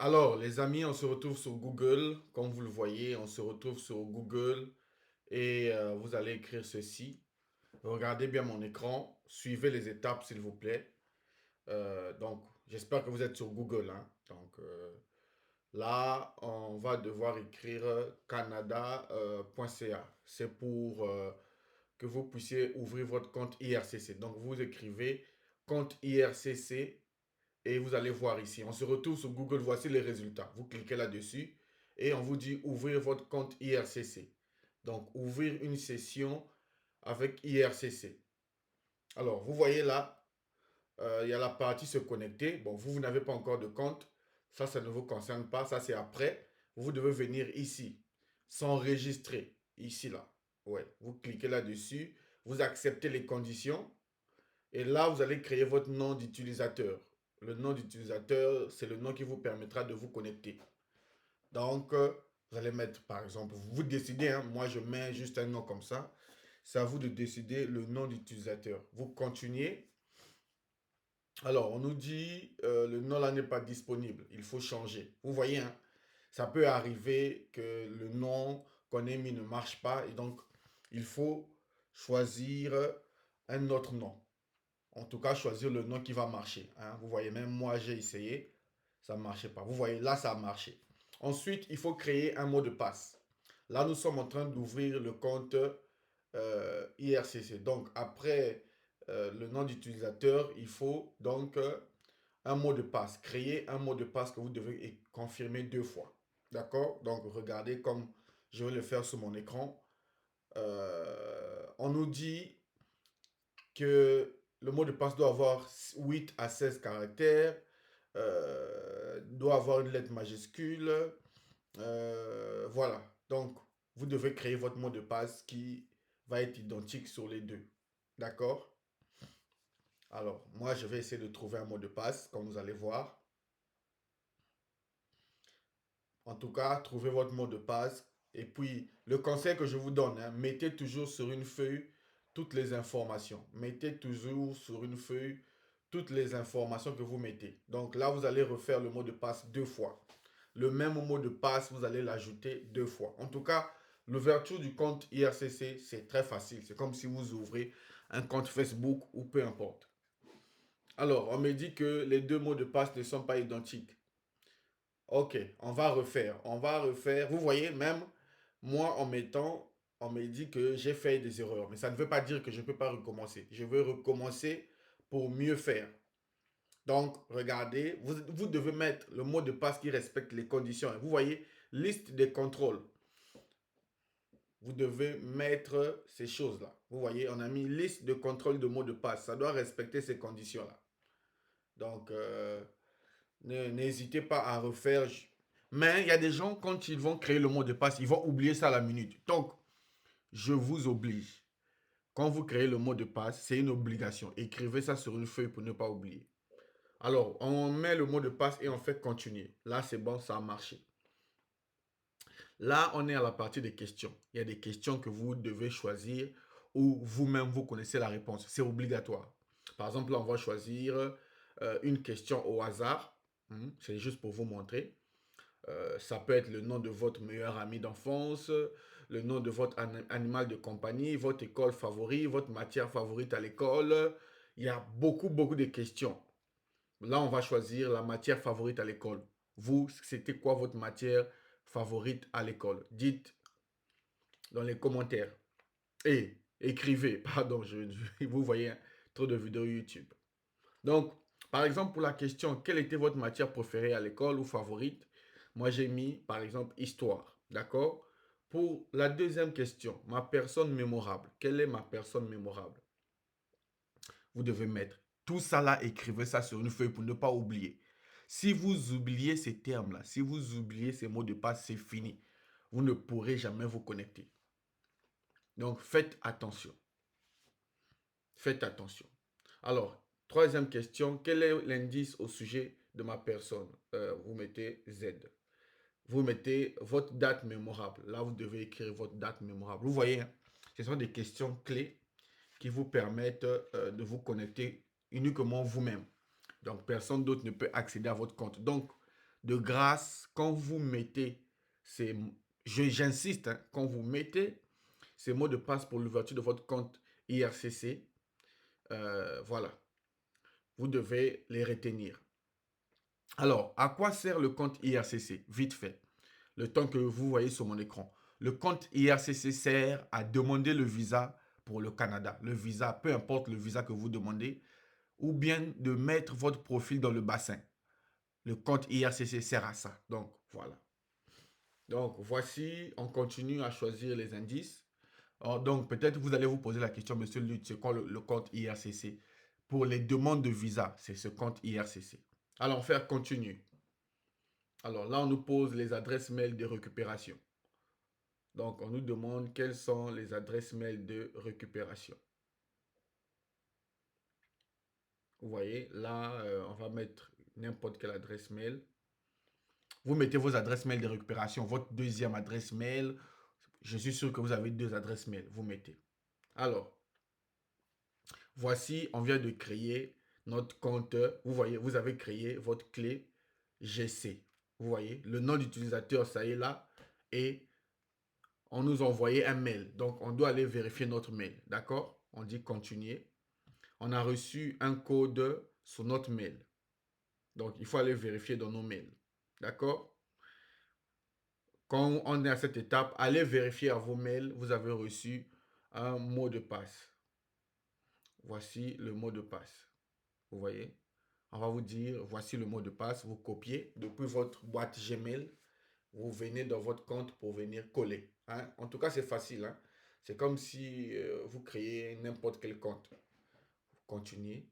Alors, les amis, on se retrouve sur Google. Comme vous le voyez, on se retrouve sur Google et vous allez écrire ceci. Regardez bien mon écran. Suivez les étapes, s'il vous plaît. Donc, j'espère que vous êtes sur Google, hein. Donc, là, on va devoir écrire canada.ca. C'est pour que vous puissiez ouvrir votre compte IRCC. Donc, vous écrivez compte IRCC et vous allez voir ici. On se retrouve sur Google. Voici les résultats. Vous cliquez là-dessus et on vous dit ouvrir votre compte IRCC. Donc, ouvrir une session avec IRCC. Alors, vous voyez là, il y a la partie se connecter. Bon, vous n'avez pas encore de compte. Ça ne vous concerne pas. Ça, c'est après. Vous devez venir ici, s'enregistrer. Ici, là. Ouais, vous cliquez là-dessus. Vous acceptez les conditions. Et là, vous allez créer votre nom d'utilisateur. Le nom d'utilisateur, c'est le nom qui vous permettra de vous connecter. Donc, vous allez mettre, par exemple, vous décidez, hein, moi je mets juste un nom comme ça. C'est à vous de décider le nom d'utilisateur. Vous continuez. Alors, on nous dit, le nom là n'est pas disponible. Il faut changer. Vous voyez, hein, ça peut arriver que le nom qu'on ait mis ne marche pas. Et donc, il faut choisir un autre nom. En tout cas, choisir le nom qui va marcher, hein. Vous voyez, même moi, j'ai essayé, ça ne marchait pas. Vous voyez, là, ça a marché. Ensuite, il faut créer un mot de passe. Là, nous sommes en train d'ouvrir le compte IRCC. Donc, après le nom d'utilisateur, il faut donc un mot de passe. Créer un mot de passe que vous devez confirmer 2 fois. D'accord? Donc, regardez comme je vais le faire sur mon écran. On nous dit que le mot de passe doit avoir 8 à 16 caractères, doit avoir une lettre majuscule. Voilà. Donc, vous devez créer votre mot de passe qui va être identique sur les deux. D'accord? Alors, moi, je vais essayer de trouver un mot de passe, comme vous allez voir. En tout cas, trouvez votre mot de passe. Et puis, le conseil que je vous donne, hein, mettez toujours sur une feuille toutes les informations. Mettez toujours sur une feuille toutes les informations que vous mettez. Donc là, vous allez refaire le mot de passe 2 fois. Le même mot de passe, vous allez l'ajouter 2 fois. En tout cas, l'ouverture du compte IRCC, c'est très facile. C'est comme si vous ouvrez un compte Facebook ou peu importe. Alors, on me dit que les deux mots de passe ne sont pas identiques. Ok, on va refaire. On va refaire. Vous voyez, même moi, en mettant, on me dit que j'ai fait des erreurs. Mais ça ne veut pas dire que je ne peux pas recommencer. Je veux recommencer pour mieux faire. Donc, regardez, vous devez mettre le mot de passe qui respecte les conditions. Vous voyez, liste des contrôles. Vous devez mettre ces choses-là. Vous voyez, on a mis liste de contrôle de mot de passe. Ça doit respecter ces conditions-là. Donc, n'hésitez pas à refaire. Mais il y a des gens, quand ils vont créer le mot de passe, ils vont oublier ça à la minute. Donc, je vous oblige. Quand vous créez le mot de passe, c'est une obligation. Écrivez ça sur une feuille pour ne pas oublier. Alors, on met le mot de passe et on fait continuer. Là, c'est bon, ça a marché. Là, on est à la partie des questions. Il y a des questions que vous devez choisir ou vous-même, vous connaissez la réponse. C'est obligatoire. Par exemple, là, on va choisir une question au hasard. C'est juste pour vous montrer. Ça peut être le nom de votre meilleur ami d'enfance, le nom de votre animal de compagnie, votre école favorite, votre matière favorite à l'école. Il y a beaucoup, beaucoup de questions. Là, on va choisir la matière favorite à l'école. Vous, c'était quoi votre matière favorite à l'école? Dites dans les commentaires. Et écrivez, pardon, vous voyez hein, trop de vidéos YouTube. Donc, par exemple, pour la question, quelle était votre matière préférée à l'école ou favorite? Moi, j'ai mis, par exemple, histoire. D'accord? Pour la deuxième question, ma personne mémorable. Quelle est ma personne mémorable? Vous devez mettre tout ça là, écrivez ça sur une feuille pour ne pas oublier. Si vous oubliez ces termes-là, si vous oubliez ces mots de passe, c'est fini. Vous ne pourrez jamais vous connecter. Donc, faites attention. Faites attention. Alors, troisième question, quel est l'indice au sujet de ma personne? Vous mettez Z. Vous mettez votre date mémorable. Là, vous devez écrire votre date mémorable. Vous voyez, hein, ce sont des questions clés qui vous permettent de vous connecter uniquement vous-même. Donc, personne d'autre ne peut accéder à votre compte. Donc, de grâce, quand vous mettez ces, j'insiste, hein, quand vous mettez ces mots de passe pour l'ouverture de votre compte IRCC, voilà, vous devez les retenir. Alors, à quoi sert le compte IRCC? Vite fait, le temps que vous voyez sur mon écran. Le compte IRCC sert à demander le visa pour le Canada. Le visa, peu importe le visa que vous demandez, ou bien de mettre votre profil dans le bassin. Le compte IRCC sert à ça. Donc, voilà. Donc, voici, on continue à choisir les indices. Alors, donc, peut-être vous allez vous poser la question, monsieur Lutz, c'est quoi le compte IRCC? Pour les demandes de visa, c'est ce compte IRCC. Alors, faire continue. Alors là, on nous pose les adresses mail de récupération. Donc, on nous demande quelles sont les adresses mail de récupération. Vous voyez, là, on va mettre n'importe quelle adresse mail. Vous mettez vos adresses mail de récupération, votre deuxième adresse mail. Je suis sûr que vous avez deux adresses mail. Vous mettez. Alors, voici, on vient de créer notre compte. Vous voyez, vous avez créé votre clé GC. Vous voyez, le nom d'utilisateur, ça y est là. Et on nous a envoyé un mail. Donc, on doit aller vérifier notre mail. D'accord? On dit continuer. On a reçu un code sur notre mail. Donc, il faut aller vérifier dans nos mails. D'accord? Quand on est à cette étape, allez vérifier à vos mails. Vous avez reçu un mot de passe. Voici le mot de passe. Vous voyez? On va vous dire, voici le mot de passe. Vous copiez depuis votre boîte Gmail. Vous venez dans votre compte pour venir coller. Hein? En tout cas, c'est facile. Hein? C'est comme si vous créez n'importe quel compte. Continuez.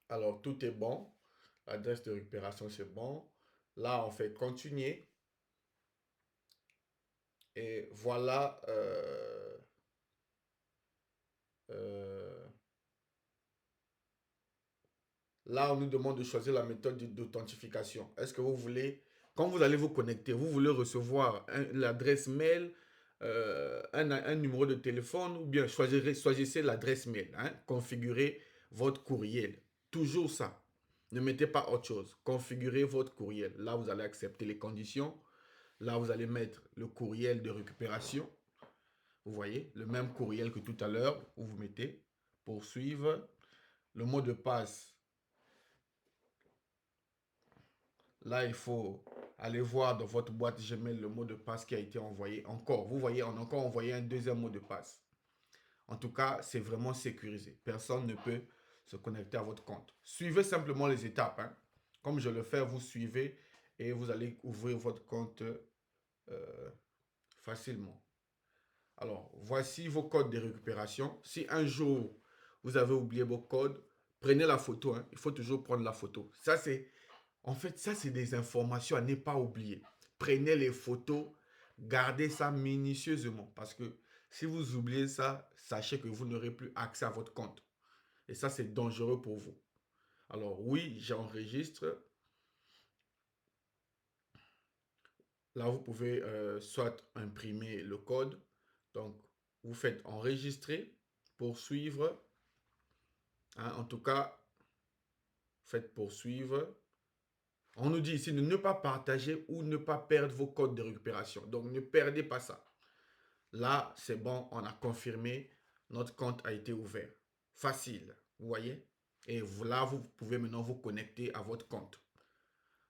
Alors, tout est bon. L'adresse de récupération, c'est bon. Là, on fait continuer. Et voilà. Euh, Là, on nous demande de choisir la méthode d'authentification. Est-ce que vous voulez, quand vous allez vous connecter, vous voulez recevoir l'adresse mail, un numéro de téléphone ou bien choisissez l'adresse mail. Hein, configurez votre courriel. Toujours ça. Ne mettez pas autre chose. Configurez votre courriel. Là, vous allez accepter les conditions. Là, vous allez mettre le courriel de récupération. Vous voyez, le même courriel que tout à l'heure, où vous mettez poursuivre. Le mot de passe. Là, il faut aller voir dans votre boîte Gmail le mot de passe qui a été envoyé. Encore, vous voyez, on a encore envoyé un deuxième mot de passe. En tout cas, c'est vraiment sécurisé. Personne ne peut se connecter à votre compte. Suivez simplement les étapes. Hein. Comme je le fais, vous suivez et vous allez ouvrir votre compte facilement. Alors, voici vos codes de récupération. Si un jour, vous avez oublié vos codes, prenez la photo. Hein. Il faut toujours prendre la photo. Ça, c'est En fait, ça, c'est des informations à ne pas oublier. Prenez les photos, gardez ça minutieusement parce que si vous oubliez ça, sachez que vous n'aurez plus accès à votre compte. Et ça, c'est dangereux pour vous. Alors oui, j'enregistre. Là, vous pouvez soit imprimer le code. Donc, vous faites enregistrer, poursuivre. Hein, en tout cas, faites poursuivre. On nous dit ici de ne pas partager ou ne pas perdre vos codes de récupération. Donc, ne perdez pas ça. Là, c'est bon, on a confirmé, notre compte a été ouvert. Facile, vous voyez? Et là, vous pouvez maintenant vous connecter à votre compte.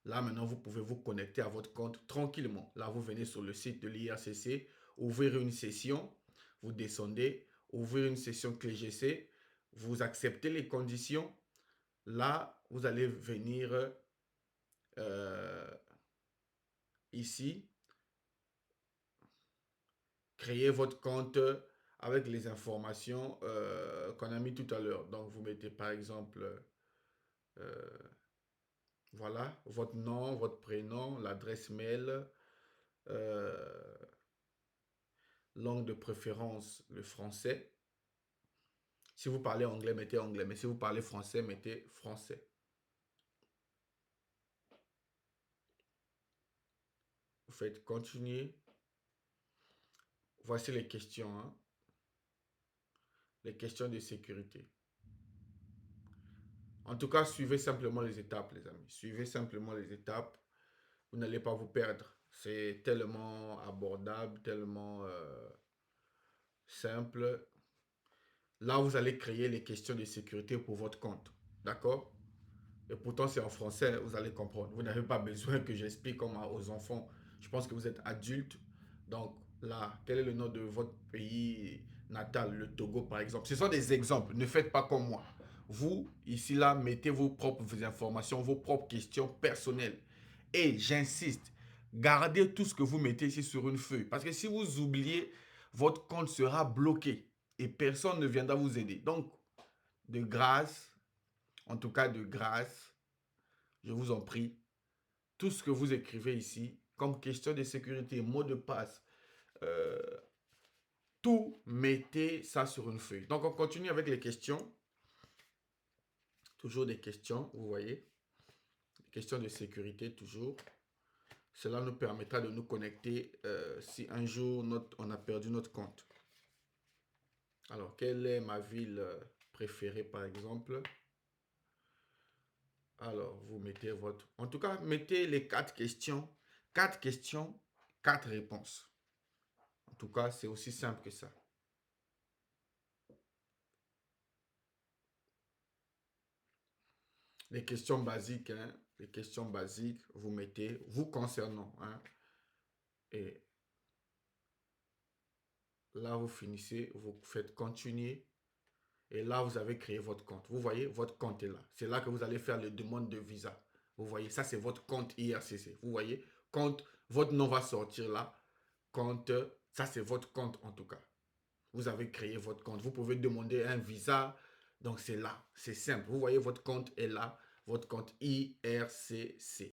Là, maintenant, vous pouvez vous connecter à votre compte tranquillement. Là, vous venez sur le site de l'IRCC, ouvrir une session, vous descendez, ouvrir une session clé GC, vous acceptez les conditions. Là, vous allez venir euh, ici, créer votre compte avec les informations qu'on a mis tout à l'heure. Donc, vous mettez par exemple, euh, voilà, votre nom, votre prénom, l'adresse mail, euh, langue de préférence, le français. Si vous parlez anglais, mettez anglais. Mais si vous parlez français, mettez français. Vous faites continuer. Voici les questions. Hein. Les questions de sécurité. En tout cas, suivez simplement les étapes, les amis. Suivez simplement les étapes. Vous n'allez pas vous perdre. C'est tellement abordable, tellement simple. Là, vous allez créer les questions de sécurité pour votre compte. D'accord? Et pourtant, c'est en français, vous allez comprendre. Vous n'avez pas besoin que j'explique comme aux enfants. Je pense que vous êtes adulte. Donc là, quel est le nom de votre pays natal, le Togo par exemple? Ce sont des exemples. Ne faites pas comme moi. Vous, ici, là, mettez vos propres informations, vos propres questions personnelles. Et j'insiste, gardez tout ce que vous mettez ici sur une feuille. Parce que si vous oubliez, votre compte sera bloqué et personne ne viendra vous aider. Donc, de grâce, en tout cas de grâce, je vous en prie, tout ce que vous écrivez ici, comme question de sécurité, mot de passe, euh, tout, mettez ça sur une feuille. Donc, on continue avec les questions. Toujours des questions, vous voyez. Des questions de sécurité, toujours. Cela nous permettra de nous connecter si un jour on a perdu notre compte. Alors, quelle est ma ville préférée, par exemple? Alors, vous mettez votre... En tout cas, mettez les 4 questions. 4 questions, 4 réponses. En tout cas, c'est aussi simple que ça. Les questions basiques, hein, les questions basiques, vous mettez, vous concernant, hein, et là, vous finissez, vous faites continuer, et là, vous avez créé votre compte. Vous voyez, votre compte est là. C'est là que vous allez faire les demandes de visa. Vous voyez, ça, c'est votre compte IRCC. Vous voyez, compte, votre nom va sortir là. Compte, ça, c'est votre compte en tout cas. Vous avez créé votre compte. Vous pouvez demander un visa. Donc, c'est là. C'est simple. Vous voyez, votre compte est là. Votre compte IRCC.